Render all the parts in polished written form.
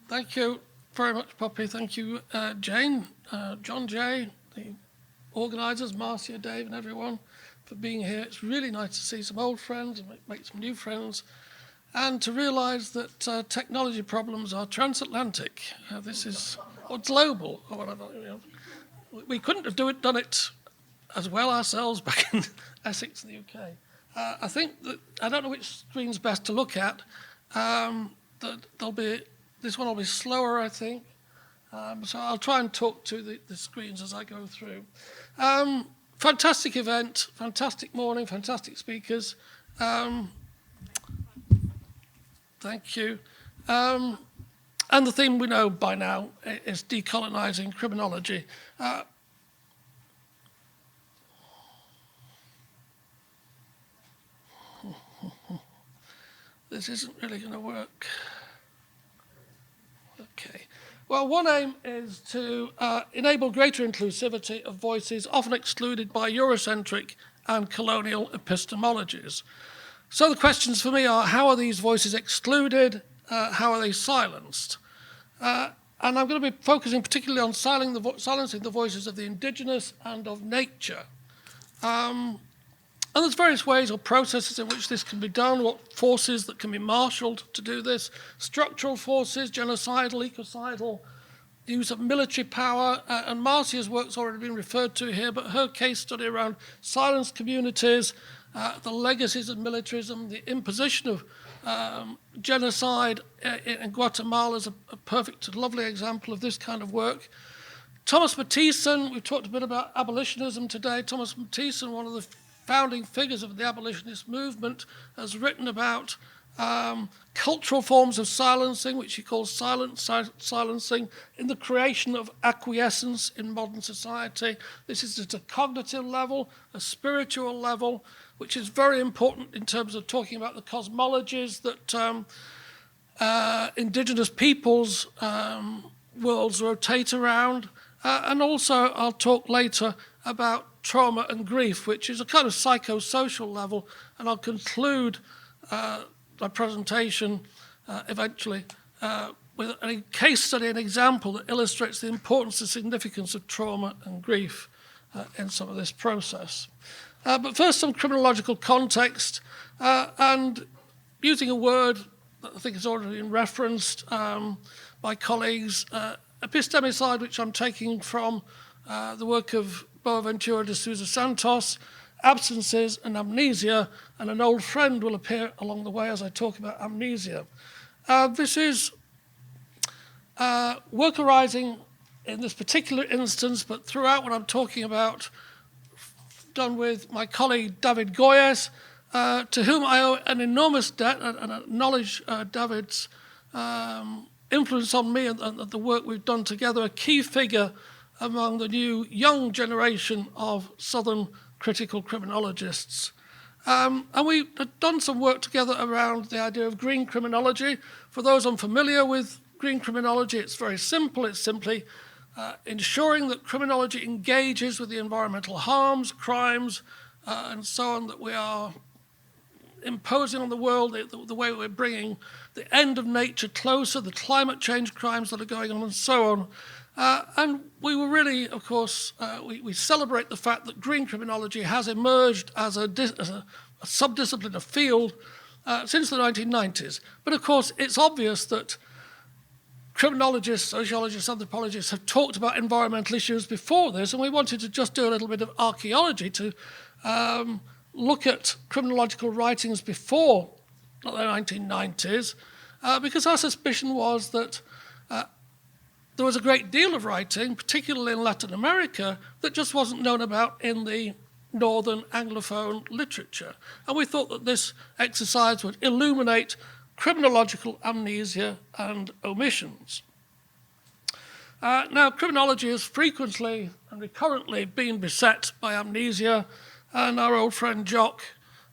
Thank you very much, Popy. Thank you, Jane, John Jay, the organisers, Marcia, Dave, and everyone for being here. It's really nice to see some old friends and make some new friends, and to realise that technology problems are transatlantic. This is or global or whatever. We couldn't have done it as well ourselves back in Essex in the UK. I think that I don't know which screen's best to look at. This one will be slower, I think. So I'll try and talk to the screens as I go through. Fantastic event, fantastic morning, fantastic speakers. Thank you. And the theme we know by now is decolonizing criminology. This isn't really going to work. Okay. Well, one aim is to enable greater inclusivity of voices often excluded by Eurocentric and colonial epistemologies. So the questions for me are, how are these voices excluded? How are they silenced? And I'm going to be focusing particularly on silencing the voices of the indigenous and of nature. And there's various ways or processes in which this can be done, what forces that can be marshalled to do this, structural forces, genocidal, ecocidal, use of military power, and Marcia's work's already been referred to here, but her case study around silenced communities, the legacies of militarism, the imposition of genocide in Guatemala is a perfect, lovely example of this kind of work. Thomas Mathieson, we've talked a bit about abolitionism today. Thomas Mathieson, one of the founding figures of the abolitionist movement, has written about cultural forms of silencing, which he calls silencing, in the creation of acquiescence in modern society. This is at a cognitive level, a spiritual level, which is very important in terms of talking about the cosmologies that indigenous peoples' worlds rotate around. And also I'll talk later about trauma and grief, which is a kind of psychosocial level, and I'll conclude my presentation eventually with a case study, an example that illustrates the importance and significance of trauma and grief in some of this process. But first, some criminological context, and using a word that I think has already been referenced by colleagues, epistemicide, which I'm taking from the work of Boaventura de Sousa Santos, absences and amnesia, and an old friend will appear along the way as I talk about amnesia. This is work arising in this particular instance, but throughout what I'm talking about, done with my colleague David Goyes, to whom I owe an enormous debt and acknowledge David's influence on me and the work we've done together, a key figure among the new young generation of Southern critical criminologists. And we had done some work together around the idea of green criminology. For those unfamiliar with green criminology, it's very simple. It's simply ensuring that criminology engages with the environmental harms, crimes, and so on that we are imposing on the world, the way we're bringing the end of nature closer, the climate change crimes that are going on, and so on. And we were really, of course, we celebrate the fact that green criminology has emerged as a subdiscipline, a field, since the 1990s. But of course, it's obvious that criminologists, sociologists, anthropologists have talked about environmental issues before this, and we wanted to just do a little bit of archaeology to look at criminological writings before the 1990s, because our suspicion was that there was a great deal of writing, particularly in Latin America, that just wasn't known about in the Northern Anglophone literature. And we thought that this exercise would illuminate criminological amnesia and omissions. Now, criminology has frequently and recurrently been beset by amnesia, and our old friend Jock,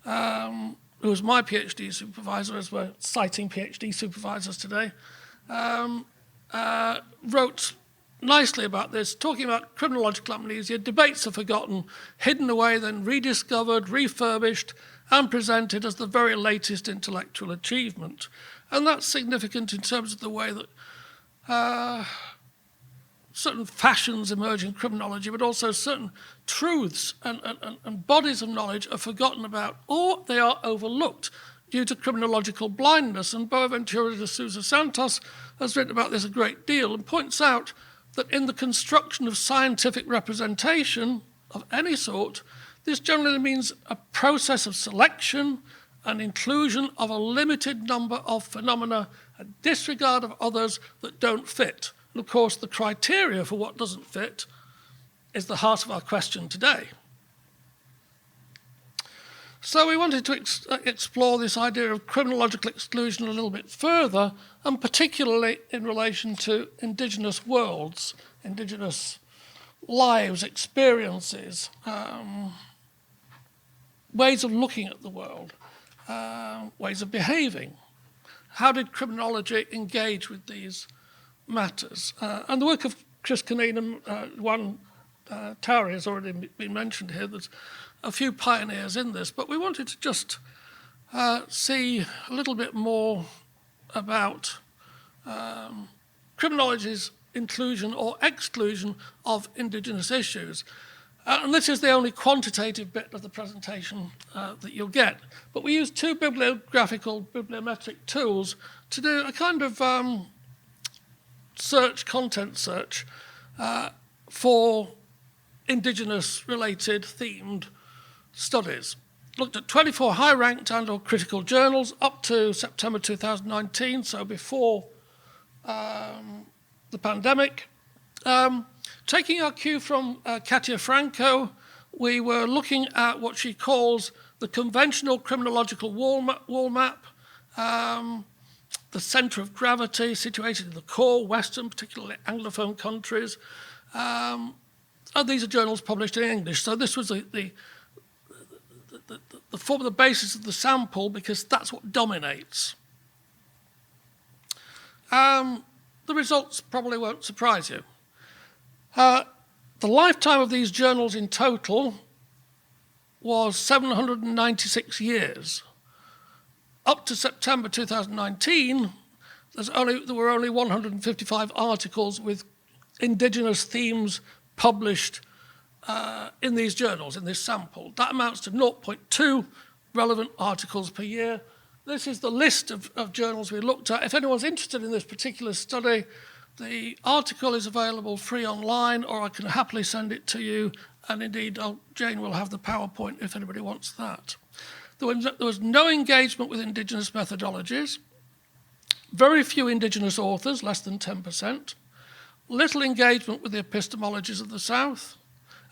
who was my PhD supervisor, as we're citing PhD supervisors today, wrote nicely about this, talking about criminological amnesia. Debates are forgotten, hidden away, then rediscovered, refurbished, and presented as the very latest intellectual achievement. And that's significant in terms of the way that certain fashions emerge in criminology, but also certain truths and bodies of knowledge are forgotten about, or they are overlooked due to criminological blindness. And Boaventura de Sousa Santos has written about this a great deal and points out that in the construction of scientific representation of any sort, this generally means a process of selection and inclusion of a limited number of phenomena, a disregard of others that don't fit. And of course, the criteria for what doesn't fit is the heart of our question today. So we wanted to explore this idea of criminological exclusion a little bit further, and particularly in relation to indigenous worlds, indigenous lives, experiences, ways of looking at the world, ways of behaving. How did criminology engage with these matters? And the work of Chris Caneen and Juan Tauri has already been mentioned here. There's a few pioneers in this, but we wanted to just see a little bit more about criminology's inclusion or exclusion of indigenous issues. And this is the only quantitative bit of the presentation that you'll get. But we use two bibliographical bibliometric tools to do a kind of content search for indigenous-related themed studies. Looked at 24 high-ranked and or critical journals up to September 2019, so before the pandemic. Taking our cue from Katia Franco, we were looking at what she calls the conventional criminological wall map, the centre of gravity situated in the core Western, particularly Anglophone countries. And these are journals published in English. So this was the form of the basis of the sample, because that's what dominates. The results probably won't surprise you. The lifetime of these journals in total was 796 years. Up to September 2019, there were only 155 articles with indigenous themes published in these journals, in this sample. That amounts to 0.2 relevant articles per year. This is the list of journals we looked at. If anyone's interested in this particular study, the article is available free online, or I can happily send it to you. And indeed, Jane will have the PowerPoint if anybody wants that. There was no engagement with indigenous methodologies, very few indigenous authors, less than 10%, little engagement with the epistemologies of the South,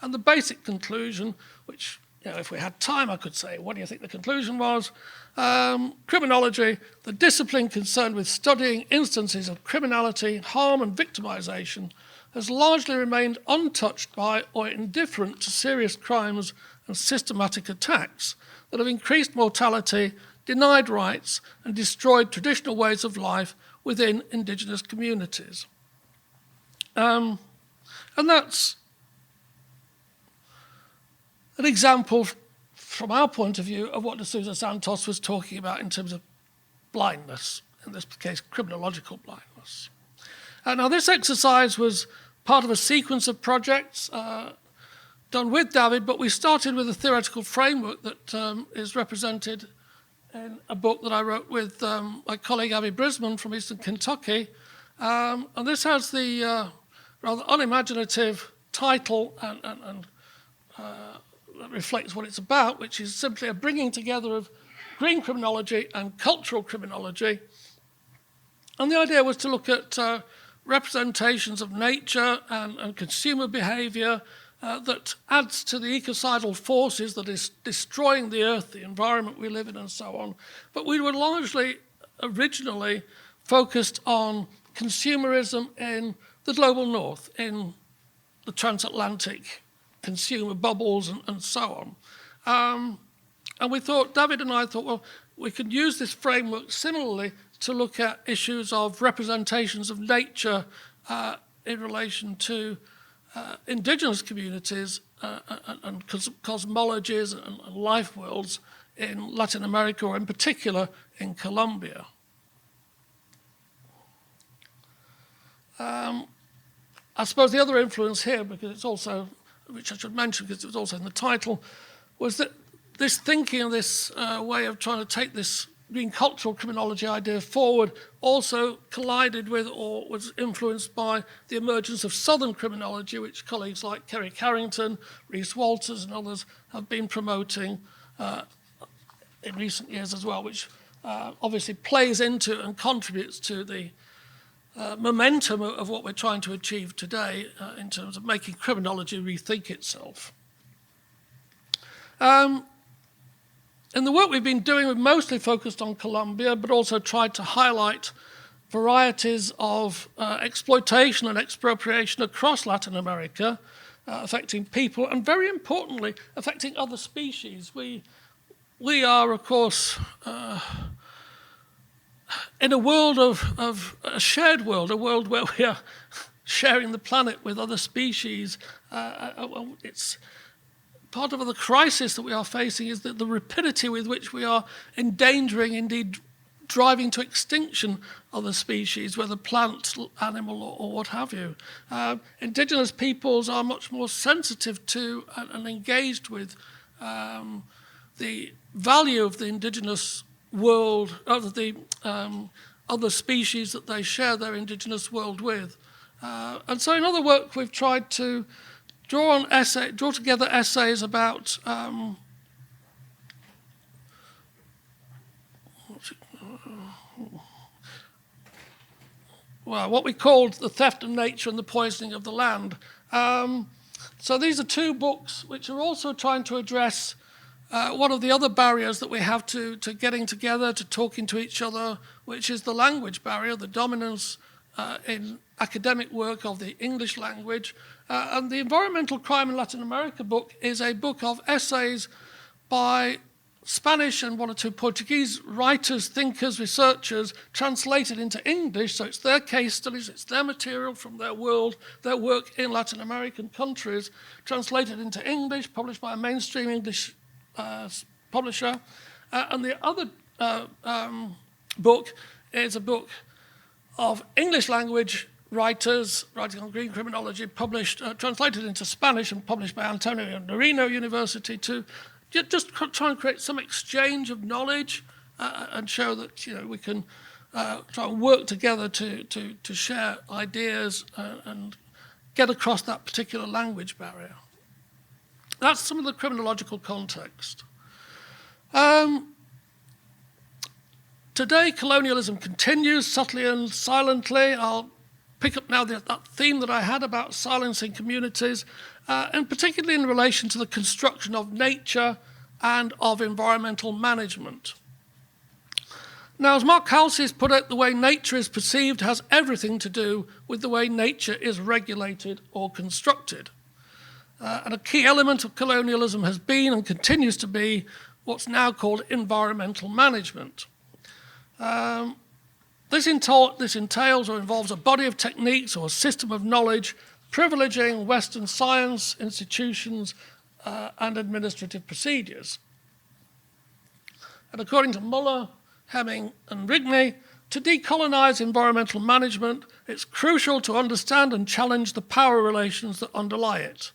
and the basic conclusion, which, if we had time, I could say, what do you think the conclusion was? Criminology, the discipline concerned with studying instances of criminality, harm and victimization, has largely remained untouched by or indifferent to serious crimes and systematic attacks that have increased mortality, denied rights, and destroyed traditional ways of life within indigenous communities. And that's an example, from our point of view, of what de Sousa Santos was talking about in terms of blindness, in this case, criminological blindness. Now, this exercise was part of a sequence of projects done with David, but we started with a theoretical framework that is represented in a book that I wrote with my colleague Abby Brisman from Eastern Kentucky. And this has the rather unimaginative title and that reflects what it's about, which is simply a bringing together of green criminology and cultural criminology. And the idea was to look at representations of nature and consumer behavior that adds to the ecocidal forces that is destroying the earth, the environment we live in, and so on. But we were largely, originally, focused on consumerism in the global north, in the transatlantic consumer bubbles and so on. And we thought, David and I thought, well, we could use this framework similarly to look at issues of representations of nature in relation to indigenous communities and cosmologies and life worlds in Latin America, or in particular in Colombia. I suppose the other influence here, because it's also, which I should mention because it was also in the title, was that this thinking and this way of trying to take this green cultural criminology idea forward also collided with or was influenced by the emergence of Southern criminology, which colleagues like Kerry Carrington, Rhys Walters and others have been promoting in recent years as well, which obviously plays into and contributes to the momentum of what we're trying to achieve today in terms of making criminology rethink itself. In the work we've been doing, we've mostly focused on Colombia, but also tried to highlight varieties of exploitation and expropriation across Latin America, affecting people, and very importantly, affecting other species. We are, of course, in a world of a shared world, a world where we are sharing the planet with other species. It's part of the crisis that we are facing is that the rapidity with which we are endangering, indeed driving to extinction other species, whether plant, animal, or what have you. Indigenous peoples are much more sensitive to and engaged with the value of the indigenous world, of the other species that they share their indigenous world with. And so in other work, we've tried to draw together essays about what we called the theft of nature and the poisoning of the land. So these are two books which are also trying to address one of the other barriers that we have to getting together, to talking to each other, which is the language barrier, the dominance in academic work of the English language. And the Environmental Crime in Latin America book is a book of essays by Spanish and one or two Portuguese writers, thinkers, researchers, translated into English. So it's their case studies, it's their material from their world, their work in Latin American countries, translated into English, published by a mainstream English publisher. And the other book is a book of English language writers writing on green criminology, published, translated into Spanish and published by Antonio Norino University to just try and create some exchange of knowledge and show that we can try and work together to share ideas and get across that particular language barrier. That's some of the criminological context. Today, colonialism continues subtly and silently. I'll pick up now that theme that I had about silencing communities, and particularly in relation to the construction of nature and of environmental management. Now, as Mark Halsey has put it, the way nature is perceived has everything to do with the way nature is regulated or constructed. And a key element of colonialism has been and continues to be what's now called environmental management. This entails or involves a body of techniques or a system of knowledge privileging Western science, institutions, and administrative procedures. And according to Muller, Hemming, and Rigney, to decolonize environmental management, it's crucial to understand and challenge the power relations that underlie it,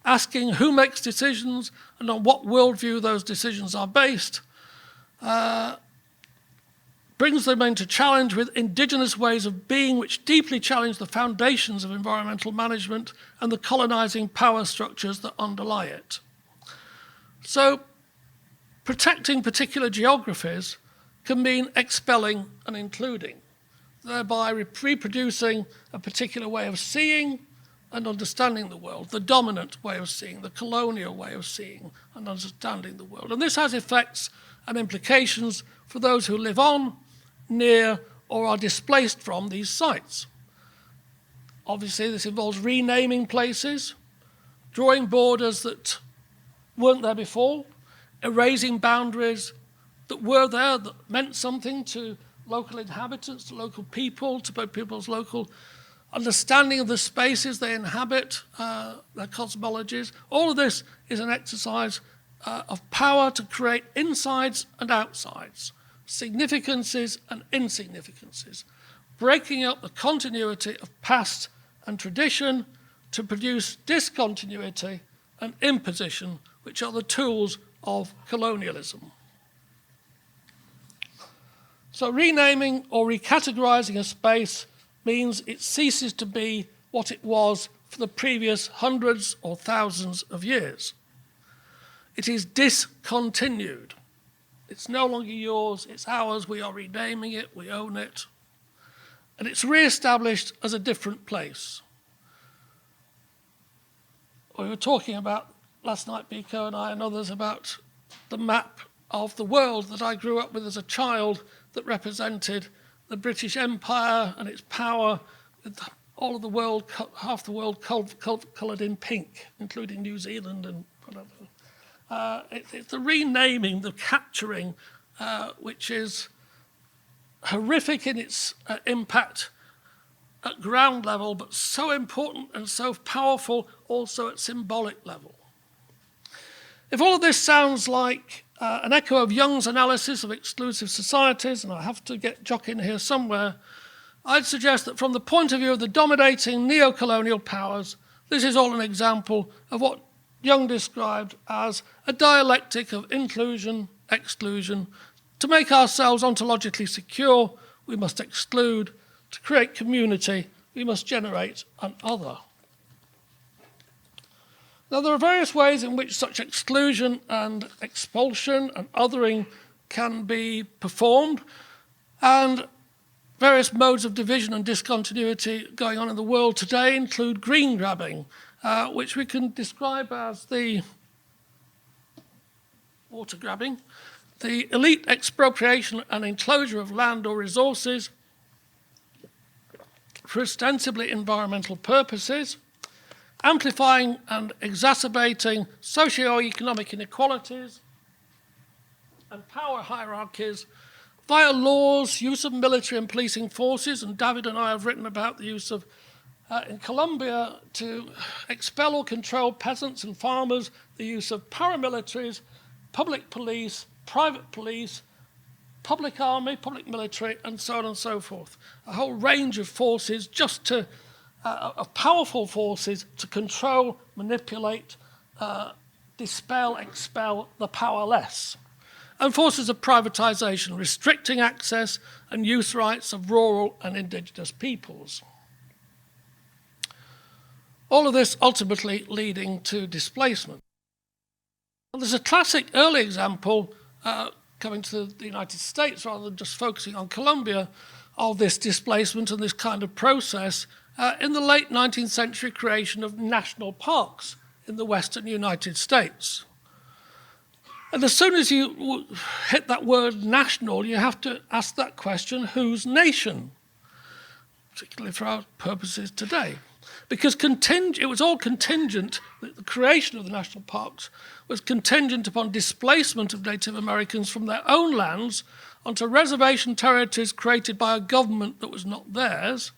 asking who makes decisions and on what worldview those decisions are based, brings them into challenge with indigenous ways of being which deeply challenge the foundations of environmental management and the colonizing power structures that underlie it. So, protecting particular geographies can mean expelling and including, thereby reproducing a particular way of seeing and understanding the world, the dominant way of seeing, the colonial way of seeing and understanding the world. And this has effects and implications for those who live on, near, or are displaced from these sites. Obviously, this involves renaming places, drawing borders that weren't there before, erasing boundaries that were there, that meant something to local inhabitants, to local people, to people's local understanding of the spaces they inhabit, their cosmologies. All of this is an exercise of power to create insides and outsides, significances and insignificances, breaking up the continuity of past and tradition to produce discontinuity and imposition, which are the tools of colonialism. So renaming or recategorizing a space means it ceases to be what it was for the previous hundreds or thousands of years. It is discontinued. It's no longer yours, it's ours, we are renaming it, we own it. And it's re-established as a different place. We were talking about last night, Biko and I and others, about the map of the world that I grew up with as a child that represented the British Empire and its power, with all of the world, half the world coloured in pink, including New Zealand and whatever. It's the renaming, the capturing, which is horrific in its impact at ground level, but so important and so powerful also at symbolic level. If all of this sounds like an echo of Young's analysis of exclusive societies, and I have to get Jock in here somewhere, I'd suggest that from the point of view of the dominating neo-colonial powers, this is all an example of what Young described as a dialectic of inclusion, exclusion. To make ourselves ontologically secure, we must exclude. To create community, we must generate an other. Now, there are various ways in which such exclusion and expulsion and othering can be performed, and various modes of division and discontinuity going on in the world today include green grabbing, which we can describe as the water grabbing, the elite expropriation and enclosure of land or resources for ostensibly environmental purposes, amplifying and exacerbating socio-economic inequalities and power hierarchies via laws, use of military and policing forces, and David and I have written about the use of, in Colombia, to expel or control peasants and farmers, the use of paramilitaries, public police, private police, public army, public military, and so on and so forth. A whole range of forces just to, of powerful forces to control, manipulate, dispel, expel the powerless. And forces of privatization, restricting access and use rights of rural and indigenous peoples. All of this ultimately leading to displacement. And there's a classic early example coming to the United States, rather than just focusing on Colombia, of this displacement and this kind of process in the late 19th century creation of national parks in the western United States. And as soon as you hit that word national, you have to ask that question, whose nation? Particularly for our purposes today. Because it was all contingent, the creation of the national parks was contingent upon displacement of Native Americans from their own lands onto reservation territories created by a government that was not theirs.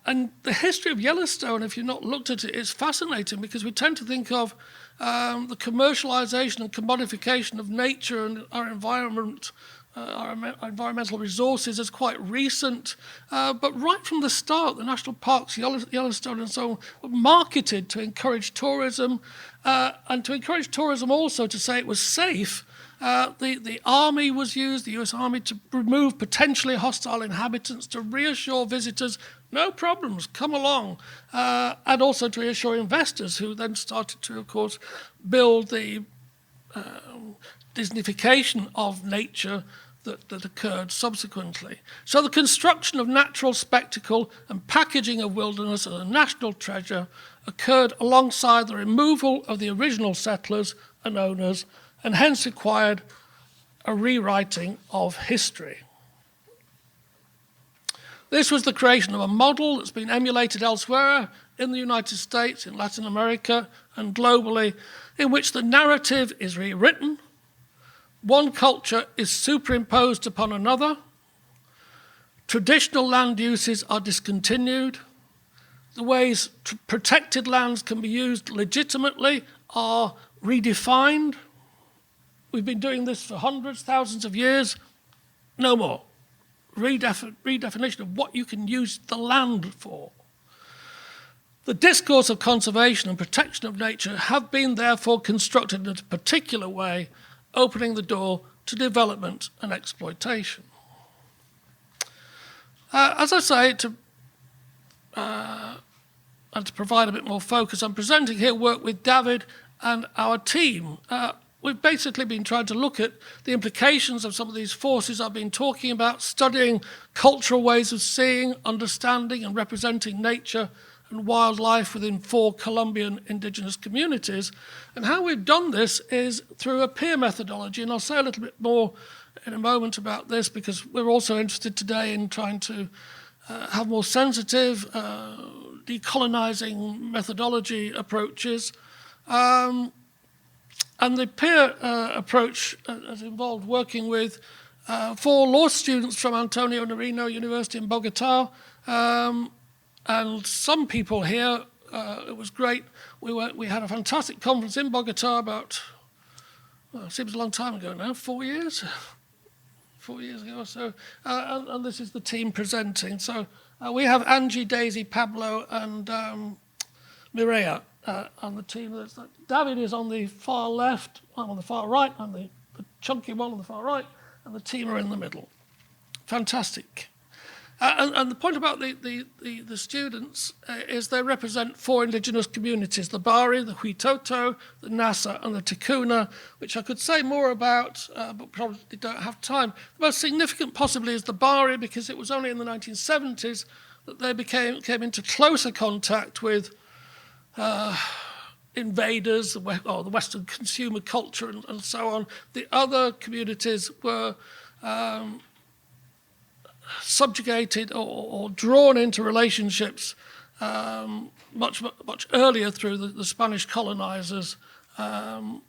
And the history of Yellowstone, if you've not looked at it, is fascinating because we tend to think of the commercialization and commodification of nature and our environment, our environmental resources as quite recent. But right from the start, the national parks, Yellowstone and so on, were marketed to encourage tourism and to encourage tourism also to say it was safe. The army was used, the US Army, to remove potentially hostile inhabitants, to reassure visitors, no problems, come along, and also to reassure investors who then started to, of course, build the Disneyfication of nature that occurred subsequently. So the construction of natural spectacle and packaging of wilderness as a national treasure occurred alongside the removal of the original settlers and owners, and hence required a rewriting of history. This was the creation of a model that's been emulated elsewhere in the United States, in Latin America, and globally, in which the narrative is rewritten, one culture is superimposed upon another, traditional land uses are discontinued, the ways protected lands can be used legitimately are redefined. We've been doing this for hundreds, thousands of years, no more. redefinition of what you can use the land for. The discourse of conservation and protection of nature have been therefore constructed in a particular way, opening the door to development and exploitation. As I say, and to provide a bit more focus, I'm presenting here work with David and our team. We've basically been trying to look at the implications of some of these forces I've been talking about, studying cultural ways of seeing, understanding and representing nature and wildlife within 4 Colombian indigenous communities. And how we've done this is through a peer methodology, and I'll say a little bit more in a moment about this because we're also interested today in trying to have more sensitive, decolonizing methodology approaches. And the peer approach has involved working with 4 law students from Antonio Nariño University in Bogota, and some people here. It was great. We had a fantastic conference in Bogota about, well, it seems a long time ago now, 4 years? 4 years ago or so. And this is the team presenting. So we have Angie, Daisy, Pablo, and Mireia on the team. David is on the far left, I'm on the far right, I'm the chunky one on the far right, and the team are in the middle. Fantastic. And the point about the students is they represent 4 indigenous communities, the Bari, the Huitoto, the Nasa, and the Ticuna, which I could say more about, but probably don't have time. The most significant possibly is the Bari, because it was only in the 1970s that they came into closer contact with invaders, or the Western consumer culture, and so on. The other communities were subjugated or drawn into relationships much earlier through the Spanish colonizers, and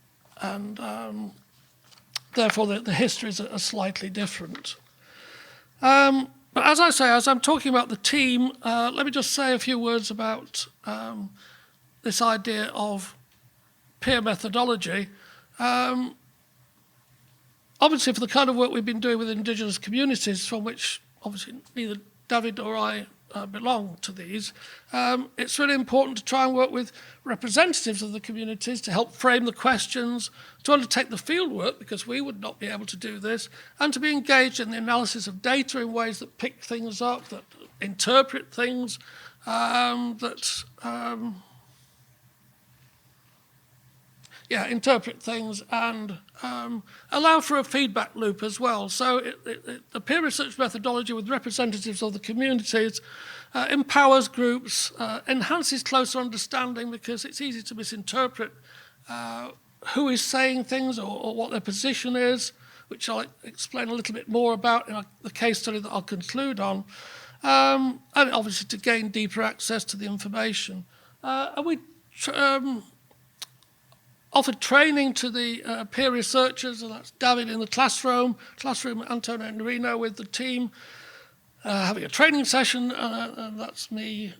therefore the histories are slightly different. But as I say, as I'm talking about the team, let me just say a few words about this idea of peer methodology. Obviously, for the kind of work we've been doing with indigenous communities, from which obviously neither David or I belong to these, it's really important to try and work with representatives of the communities to help frame the questions, to undertake the field work, because we would not be able to do this, and to be engaged in the analysis of data in ways that pick things up, that interpret things, interpret things and allow for a feedback loop as well. So the peer research methodology with representatives of the communities empowers groups, enhances closer understanding, because it's easy to misinterpret who is saying things or what their position is, which I'll explain a little bit more about in the case study that I'll conclude on, and obviously to gain deeper access to the information. And we offered training to the peer researchers, and that's David in the classroom Antonio Nariño with the team, having a training session, and that's me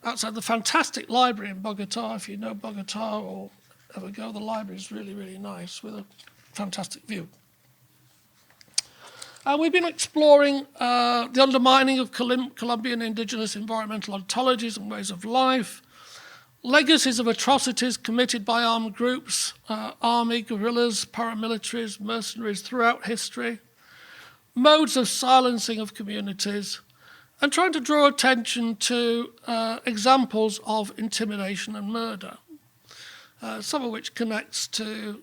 outside the fantastic library in Bogota. If you know Bogota or ever go, the library is really, really nice with a fantastic view. And we've been exploring the undermining of Colombian indigenous environmental ontologies and ways of life, legacies of atrocities committed by armed groups, army, guerrillas, paramilitaries, mercenaries throughout history, modes of silencing of communities, and trying to draw attention to examples of intimidation and murder, some of which connects to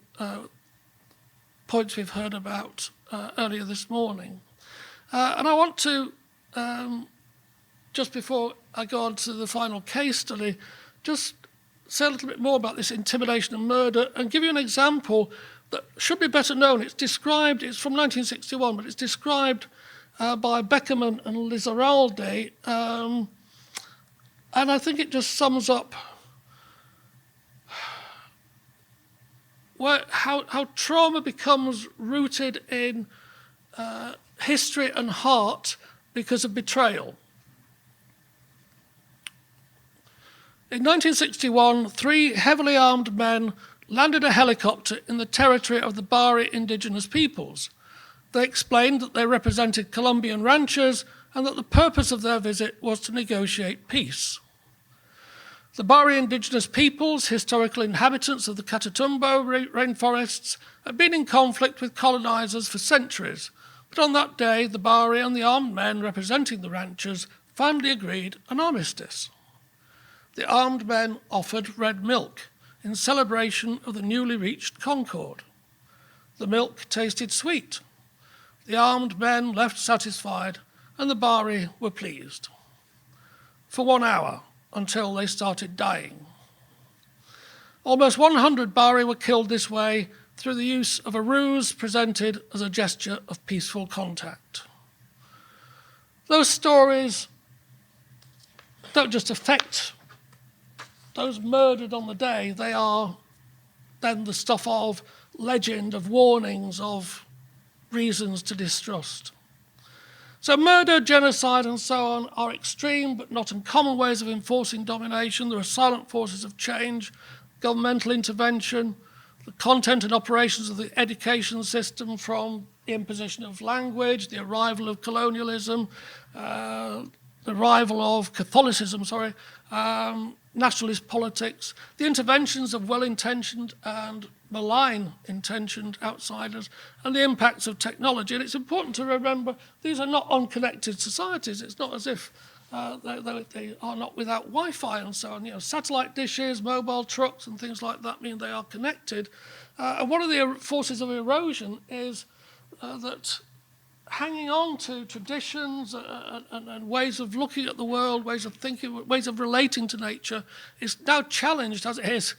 points we've heard about earlier this morning. And I want to, just before I go on to the final case study, just say a little bit more about this intimidation and murder and give you an example that should be better known. It's described, it's from 1961, but it's described by Begum and Lizarralde, and I think it just sums up how trauma becomes rooted in history and heart because of betrayal. In 1961, 3 heavily armed men landed a helicopter in the territory of the Bari indigenous peoples. They explained that they represented Colombian ranchers and that the purpose of their visit was to negotiate peace. The Bari indigenous peoples, historical inhabitants of the Catatumbo rainforests, had been in conflict with colonizers for centuries, but on that day the Bari and the armed men representing the ranchers finally agreed an armistice. The armed men offered red milk in celebration of the newly reached concord. The milk tasted sweet. The armed men left satisfied, and the Bari were pleased. For 1 hour, until they started dying. Almost 100 Bari were killed this way through the use of a ruse presented as a gesture of peaceful contact. Those stories don't just affect those murdered on the day, they are then the stuff of legend, of warnings, of reasons to distrust. So murder, genocide, and so on are extreme but not uncommon ways of enforcing domination. There are silent forces of change, governmental intervention, the content and operations of the education system, from the imposition of language, the arrival of colonialism, the arrival of Catholicism, nationalist politics, the interventions of well-intentioned and malign-intentioned outsiders, and the impacts of technology. And it's important to remember these are not unconnected societies. It's not as if they are not without Wi-Fi and so on. You know, satellite dishes, mobile trucks, and things like that mean they are connected. And one of the forces of erosion is that hanging on to traditions and ways of looking at the world, ways of thinking, ways of relating to nature is now challenged as it is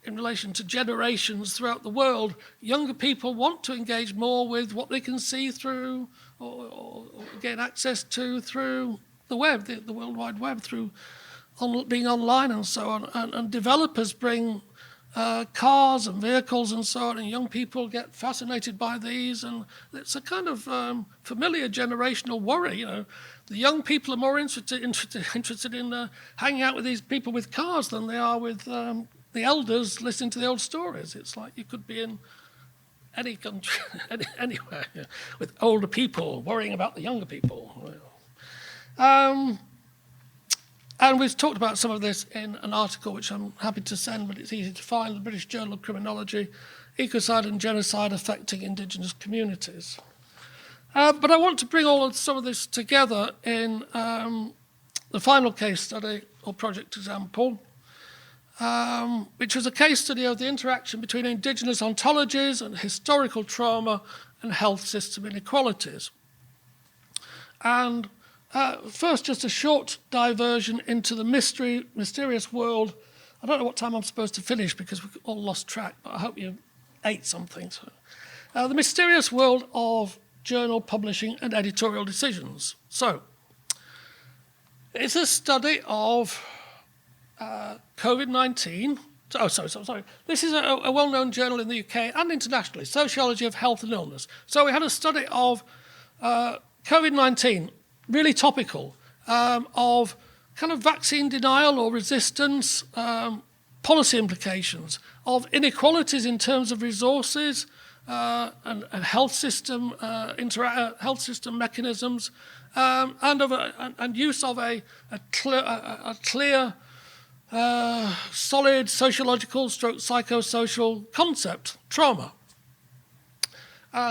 in relation to generations throughout the world. Younger people want to engage more with what they can see through or gain access to through the web, the World Wide Web, through being online and so on. And developers bring cars and vehicles and so on, and young people get fascinated by these, and it's a kind of familiar generational worry. You know, the young people are more interested in hanging out with these people with cars than they are with the elders listening to the old stories. It's like you could be in any country, anywhere, with older people worrying about the younger people. And we've talked about some of this in an article which I'm happy to send, but it's easy to find, the British Journal of Criminology, Ecocide and Genocide Affecting Indigenous Communities. But I want to bring some of this together in the final case study or project example, which was a case study of the interaction between Indigenous ontologies and historical trauma and health system inequalities. And first, just a short diversion into the mysterious world. I don't know what time I'm supposed to finish because we've all lost track, but I hope you ate something. So, the mysterious world of journal publishing and editorial decisions. So, it's a study of COVID-19. Sorry. This is a well-known journal in the UK and internationally, Sociology of Health and Illness. So we had a study of COVID-19, really topical, of kind of vaccine denial or resistance, policy implications, of inequalities in terms of resources and health system health system mechanisms, and use of a clear, solid sociological stroke psychosocial concept, trauma.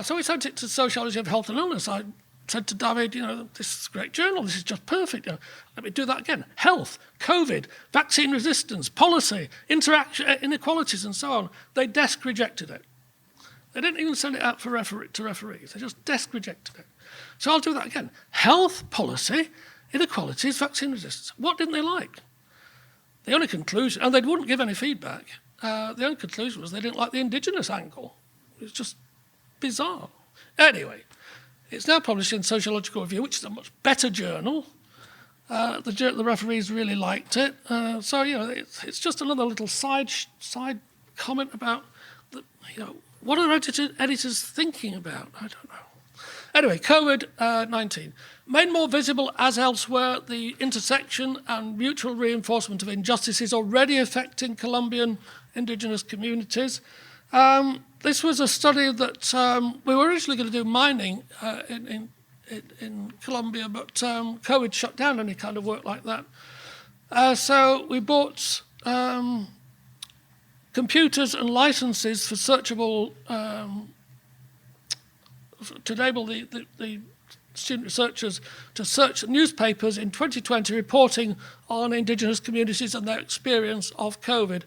So we sent it to Sociology of Health and Illness. I said to David, this is a great journal, this is just perfect. Let me do that again. Health, COVID, vaccine resistance, policy, interaction, inequalities, and so on. They desk rejected it. They didn't even send it out to referees. They just desk rejected it. So I'll do that again. Health, policy, inequalities, vaccine resistance. What didn't they like? The only conclusion, and they wouldn't give any feedback, the only conclusion was they didn't like the Indigenous angle. It was just bizarre. Anyway, it's now published in Sociological Review, which is a much better journal. The referees really liked it. So, it's just another little side comment about, what are editors thinking about? I don't know. Anyway, COVID-19. Made more visible as elsewhere, the intersection and mutual reinforcement of injustices already affecting Colombian Indigenous communities. This was a study that we were originally going to do mining in Colombia, but COVID shut down any kind of work like that. So we bought computers and licenses for searchable, to enable the student researchers to search newspapers in 2020 reporting on Indigenous communities and their experience of COVID.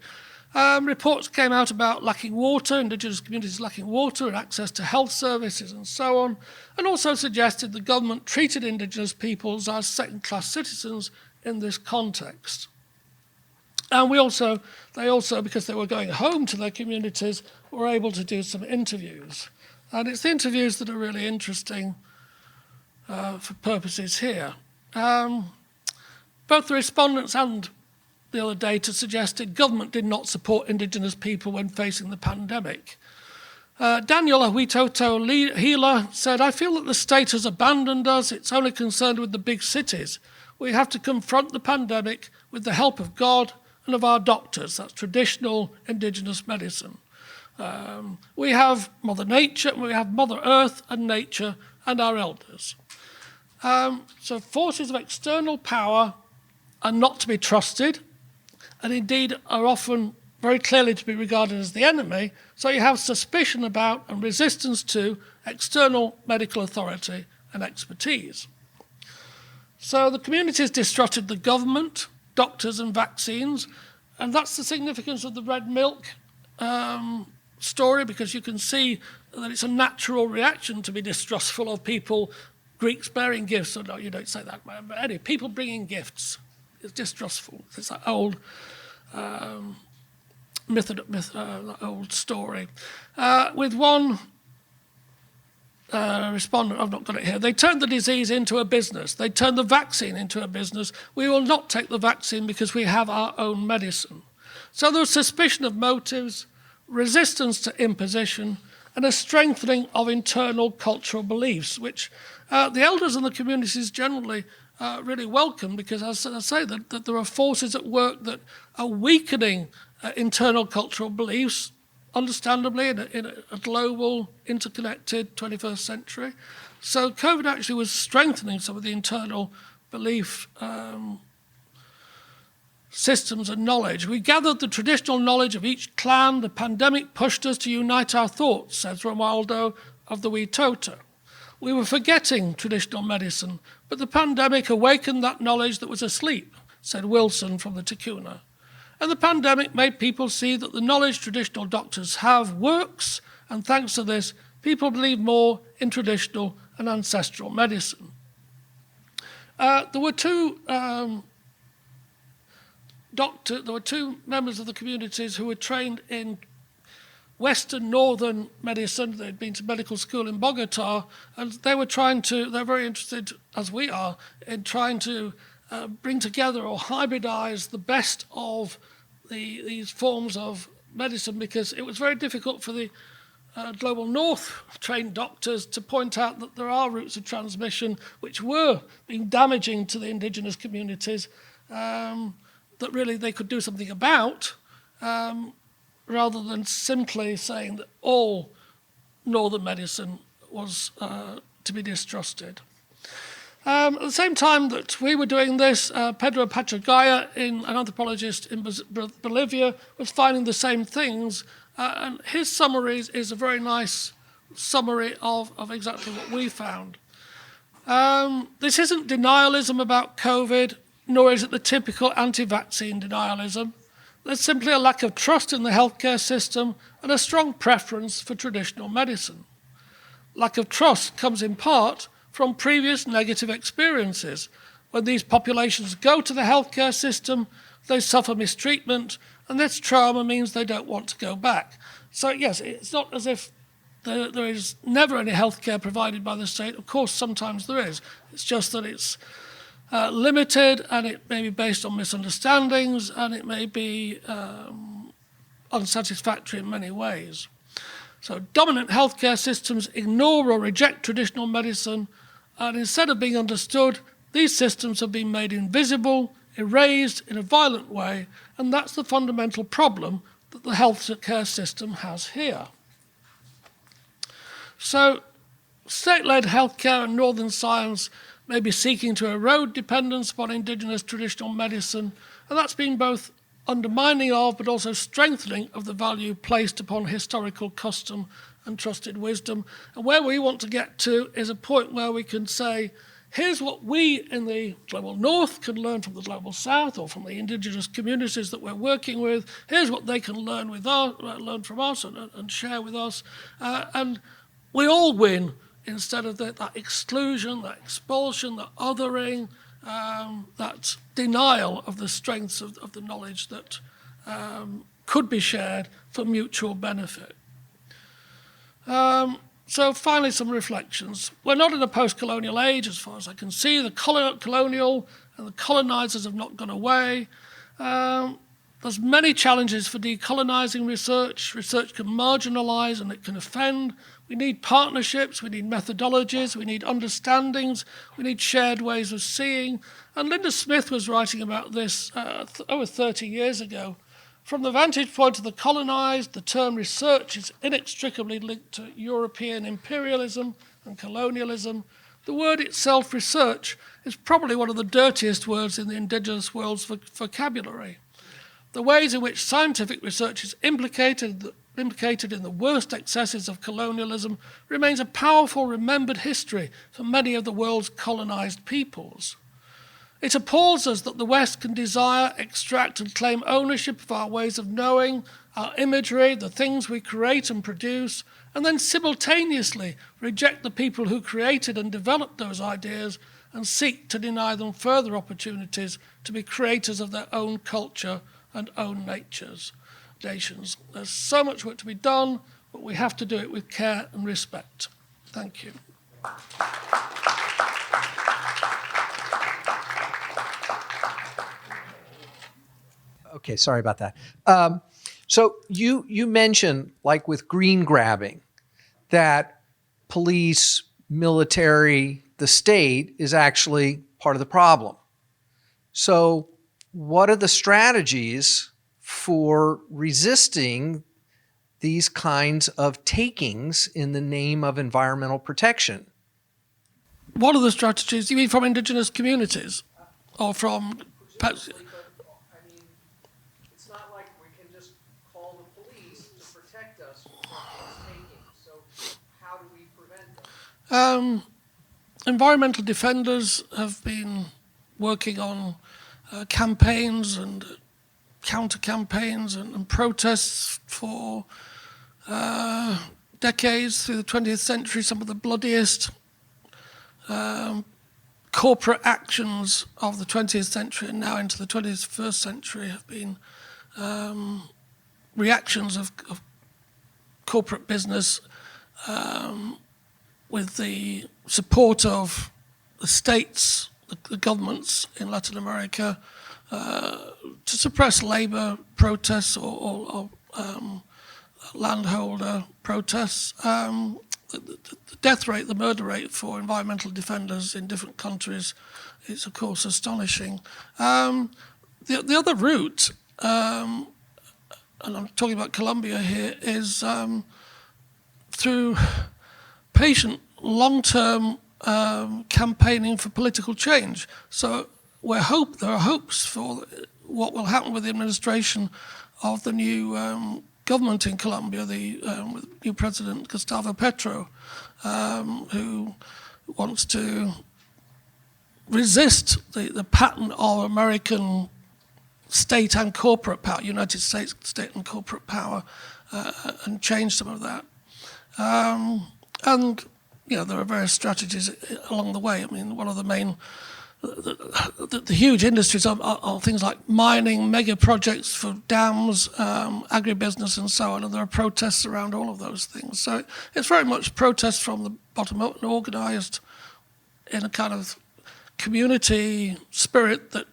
Reports came out about lacking water, Indigenous communities lacking water and access to health services and so on, and also suggested the government treated Indigenous peoples as second-class citizens in this context. And they also, because they were going home to their communities, were able to do some interviews. And it's the interviews that are really interesting for purposes here. Both the respondents and the other data suggested government did not support Indigenous people when facing the pandemic. Daniel, a Witoto healer, said, "I feel that the state has abandoned us. It's only concerned with the big cities. We have to confront the pandemic with the help of God and of our doctors." That's traditional Indigenous medicine. We have Mother Nature, we have Mother Earth and nature and our elders. So forces of external power are not to be trusted, and indeed are often very clearly to be regarded as the enemy, so you have suspicion about and resistance to external medical authority and expertise. So the communities distrusted the government, doctors and vaccines, and that's the significance of the red milk story, because you can see that it's a natural reaction to be distrustful of people, Greeks bearing gifts, or no, you don't say that, but anyway, people bringing gifts. It's distrustful. It's that old old story. With one respondent, I've not got it here, they turned the disease into a business. They turned the vaccine into a business. We will not take the vaccine because we have our own medicine. So there was suspicion of motives, resistance to imposition, and a strengthening of internal cultural beliefs, which the elders and the communities generally really welcome, because as I say, that there are forces at work that are weakening internal cultural beliefs, understandably, in a global, interconnected 21st century. So COVID actually was strengthening some of the internal belief systems and knowledge. We gathered the traditional knowledge of each clan. The pandemic pushed us to unite our thoughts, says Romualdo of the Witoto. We were forgetting traditional medicine, but the pandemic awakened that knowledge that was asleep, said Wilson from the Ticuna. And the pandemic made people see that the knowledge traditional doctors have works, and thanks to this, people believe more in traditional and ancestral medicine. There were two members of the communities who were trained in Western Northern medicine. They'd been to medical school in Bogota, and they're very interested, as we are, in trying to bring together or hybridize the best of these forms of medicine, because it was very difficult for the global north trained doctors to point out that there are routes of transmission which were being damaging to the indigenous communities, that really they could do something about, rather than simply saying that all northern medicine was to be distrusted. At the same time that we were doing this, Pedro Pachagaya, an anthropologist in Bolivia, was finding the same things, and his summaries is a very nice summary of exactly what we found. This isn't denialism about COVID, nor is it the typical anti-vaccine denialism. There's simply a lack of trust in the healthcare system and a strong preference for traditional medicine. Lack of trust comes in part from previous negative experiences. When these populations go to the healthcare system, they suffer mistreatment, and this trauma means they don't want to go back. So yes, it's not as if there is never any healthcare provided by the state. Of course, sometimes there is. It's just that it's limited, and it may be based on misunderstandings, and it may be unsatisfactory in many ways. So dominant healthcare systems ignore or reject traditional medicine, and instead of being understood, these systems have been made invisible, erased in a violent way, and that's the fundamental problem that the healthcare system has here. So state-led healthcare and northern science may be seeking to erode dependence upon indigenous traditional medicine, and that's been both undermining of but also strengthening of the value placed upon historical custom and trusted wisdom. And where we want to get to is a point where we can say, here's what we in the global north can learn from the global south or from the indigenous communities that we're working with. Here's what they can learn from us and share with us. And we all win instead of that exclusion, that expulsion, that othering, that denial of the strengths of the knowledge that could be shared for mutual benefit. So finally, some reflections. We're not in a post-colonial age, as far as I can see. The colonial and the colonizers have not gone away. There's many challenges for decolonizing research. Research can marginalize and it can offend. We need partnerships, we need methodologies, we need understandings, we need shared ways of seeing. And Linda Smith was writing about this over 30 years ago. From the vantage point of the colonized, the term research is inextricably linked to European imperialism and colonialism. The word itself, research, is probably one of the dirtiest words in the indigenous world's vocabulary. The ways in which scientific research is implicated in the worst excesses of colonialism remains a powerful remembered history for many of the world's colonized peoples. It appalls us that the West can desire, extract and claim ownership of our ways of knowing, our imagery, the things we create and produce, and then simultaneously reject the people who created and developed those ideas and seek to deny them further opportunities to be creators of their own culture and own nations. There's so much work to be done, but we have to do it with care and respect. Thank you. Okay, sorry about that. So you mentioned, like with green grabbing, that police, military, the state is actually part of the problem. So what are the strategies for resisting these kinds of takings in the name of environmental protection? What are the strategies? You mean from indigenous communities? Or from... It's not like we can just call the police to protect us from these takings. So how do we prevent them? Environmental defenders have been working on campaigns and counter-campaigns and protests for decades through the 20th century. Some of the bloodiest corporate actions of the 20th century and now into the 21st century have been reactions of corporate business with the support of the states, the governments in Latin America, to suppress labor protests or landholder protests. The death rate, the murder rate for environmental defenders in different countries is, of course, astonishing. The other route, and I'm talking about Colombia here, is through patient, long-term campaigning for political change. So there are hopes for what will happen with the administration of the new government in Colombia, with new President Gustavo Petro, who wants to resist the pattern of American state and corporate power, United States state and corporate power, and change some of that. And there are various strategies along the way. I mean, one of the main, the huge industries are things like mining, mega projects for dams, agribusiness and so on, and there are protests around all of those things. So it's very much protests from the bottom up and organised in a kind of community spirit that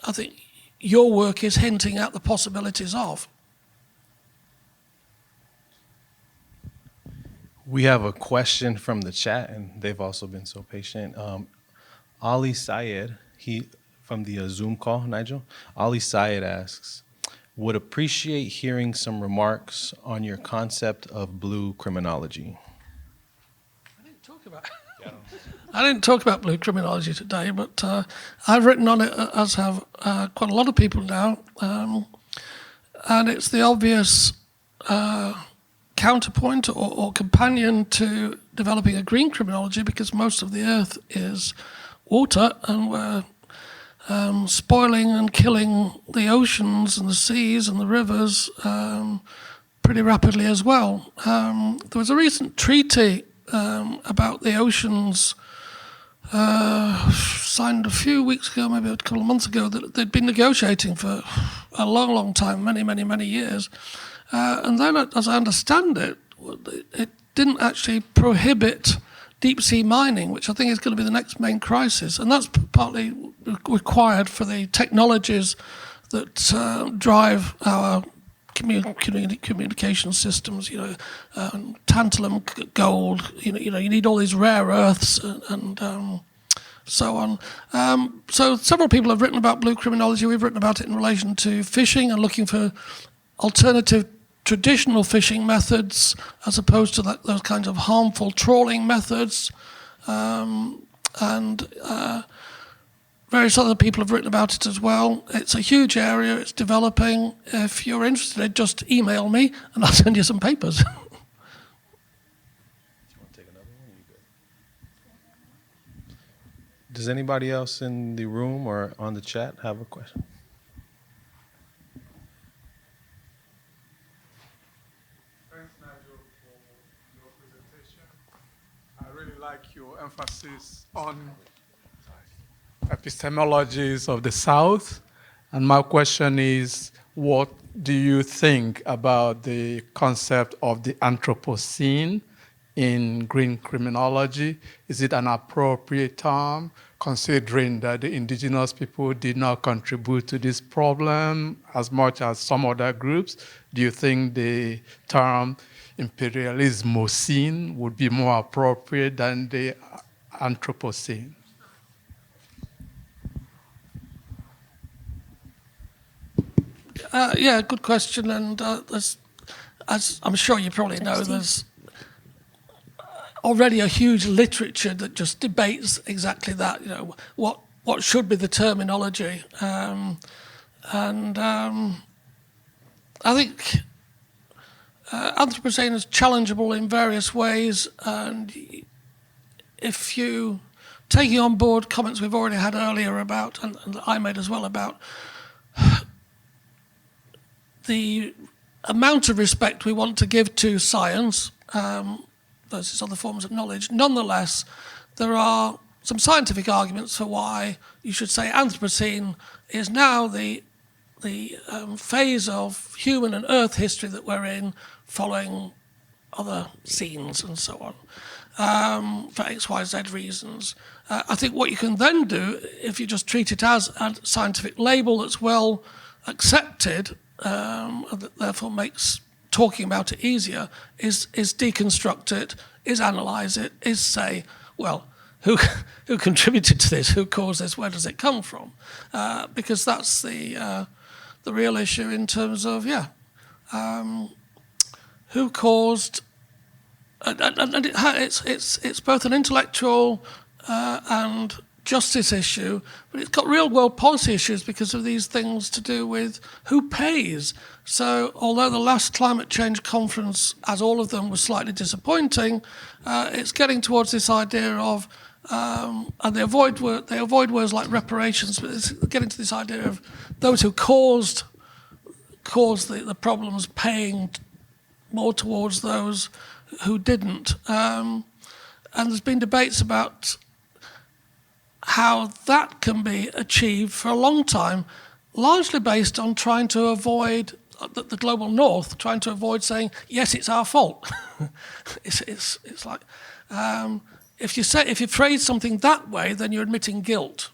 I think your work is hinting at the possibilities of. We have a question from the chat, and they've also been so patient. Ali Syed, from the Zoom call, Nigel. Ali Syed asks, Would appreciate hearing some remarks on your concept of blue criminology. I didn't talk about blue criminology today, but I've written on it, as have quite a lot of people now, and it's the obvious counterpoint or companion to developing a green criminology, because most of the earth is water, and we're spoiling and killing the oceans and the seas and the rivers pretty rapidly as well. There was a recent treaty about the oceans signed a few weeks ago, maybe a couple of months ago, that they'd been negotiating for a long, long time, many years. And then, as I understand it, it didn't actually prohibit deep sea mining, which I think is going to be the next main crisis. And that's partly required for the technologies that drive our communication systems, tantalum, gold, you need all these rare earths and so on. So several people have written about blue criminology. We've written about it in relation to fishing and looking for alternative traditional fishing methods as opposed to those kinds of harmful trawling methods. Various other people have written about it as well. It's a huge area, it's developing. If you're interested, just email me and I'll send you some papers. Does anybody else in the room or on the chat have a question? Thanks, Nigel, for your presentation. I really like your emphasis on epistemologies of the South. And my question is, what do you think about the concept of the anthropocene in green criminology? Is it an appropriate term, considering that the indigenous people did not contribute to this problem as much as some other groups? Do you think the term imperialismocene would be more appropriate than the anthropocene? Yeah, good question. And as I'm sure you probably know, there's already a huge literature that just debates exactly that. What should be the terminology, and I think Anthropocene is challengeable in various ways. And if you taking on board comments we've already had earlier about, and I made as well, about the amount of respect we want to give to science versus other forms of knowledge, nonetheless, there are some scientific arguments for why you should say Anthropocene is now the phase of human and earth history that we're in, following other scenes and so on, for X, Y, Z reasons. I think what you can then do, if you just treat it as a scientific label that's well accepted, that therefore makes talking about it easier, is deconstruct it, is analyse it, is say, well, who contributed to this, who caused this, where does it come from? Because that's the real issue in terms of, who caused, and it's both an intellectual and justice issue, but it's got real world policy issues because of these things to do with who pays. So although the last climate change conference, as all of them, was slightly disappointing, it's getting towards this idea of, and they avoid words like reparations, but it's getting to this idea of those who caused the problems paying more towards those who didn't. And there's been debates about how that can be achieved for a long time, largely based on trying to avoid the global north, trying to avoid saying, yes, it's our fault. It's like, if you phrase something that way, then you're admitting guilt.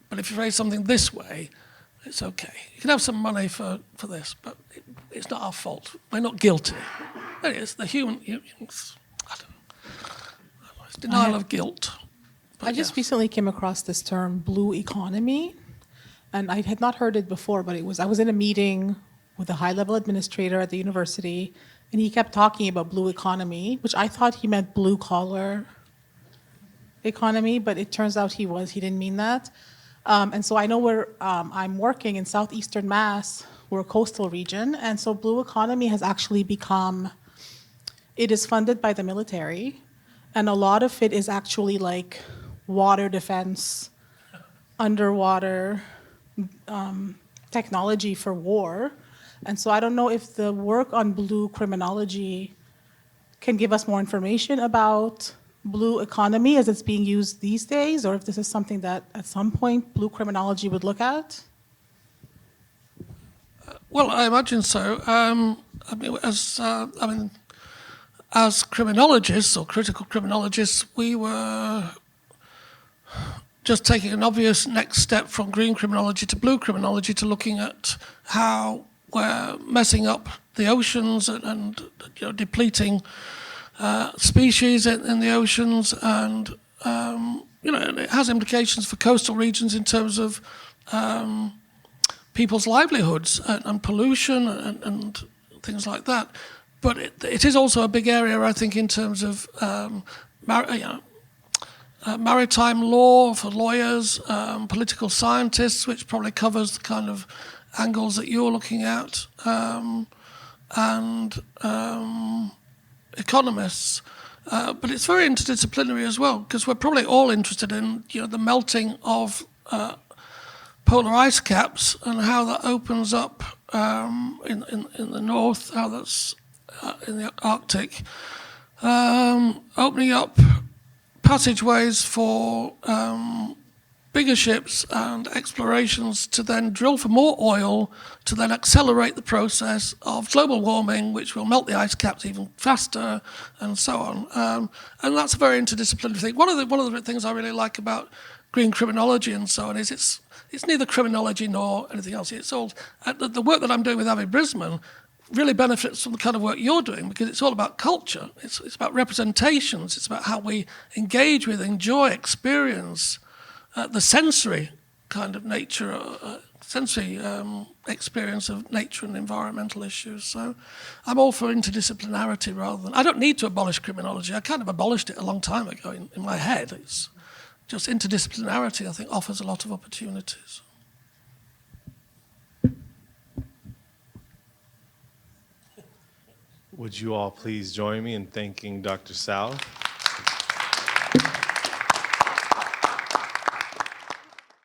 But if you phrase something this way, it's okay. You can have some money for this, but it's not our fault. We're not guilty. It is the human, I don't know, it's denial of guilt. I just recently came across this term, blue economy, and I had not heard it before, but I was in a meeting with a high-level administrator at the university, and he kept talking about blue economy, which I thought he meant blue-collar economy, but it turns out he didn't mean that. And so I know I'm working in southeastern Mass, we're a coastal region, and so blue economy has actually become, it is funded by the military, and a lot of it is actually like water defense, underwater technology for war. And so I don't know if the work on blue criminology can give us more information about blue economy as it's being used these days, or if this is something that at some point blue criminology would look at? Well, I imagine so. As criminologists or critical criminologists, we were just taking an obvious next step from green criminology to blue criminology to looking at how we're messing up the oceans and depleting species in the oceans, and it has implications for coastal regions in terms of people's livelihoods and pollution and things like that. But it is also a big area, I think, in terms of maritime law for lawyers, political scientists, which probably covers the kind of angles that you're looking at, and economists. But it's very interdisciplinary as well, because we're probably all interested in the melting of polar ice caps and how that opens up in the north, how that's in the Arctic, opening up passageways for bigger ships and explorations to then drill for more oil to then accelerate the process of global warming, which will melt the ice caps even faster, and so on. And that's a very interdisciplinary thing. One of the things I really like about green criminology and so on is it's neither criminology nor anything else. It's all the work that I'm doing with Avi Brisman really benefits from the kind of work you're doing, because it's all about culture. It's about representations. It's about how we engage with, enjoy, experience the sensory kind of nature, sensory experience of nature and environmental issues. So I'm all for interdisciplinarity rather than... I don't need to abolish criminology. I kind of abolished it a long time ago in my head. It's just interdisciplinarity, I think, offers a lot of opportunities. Would you all please join me in thanking Dr. South?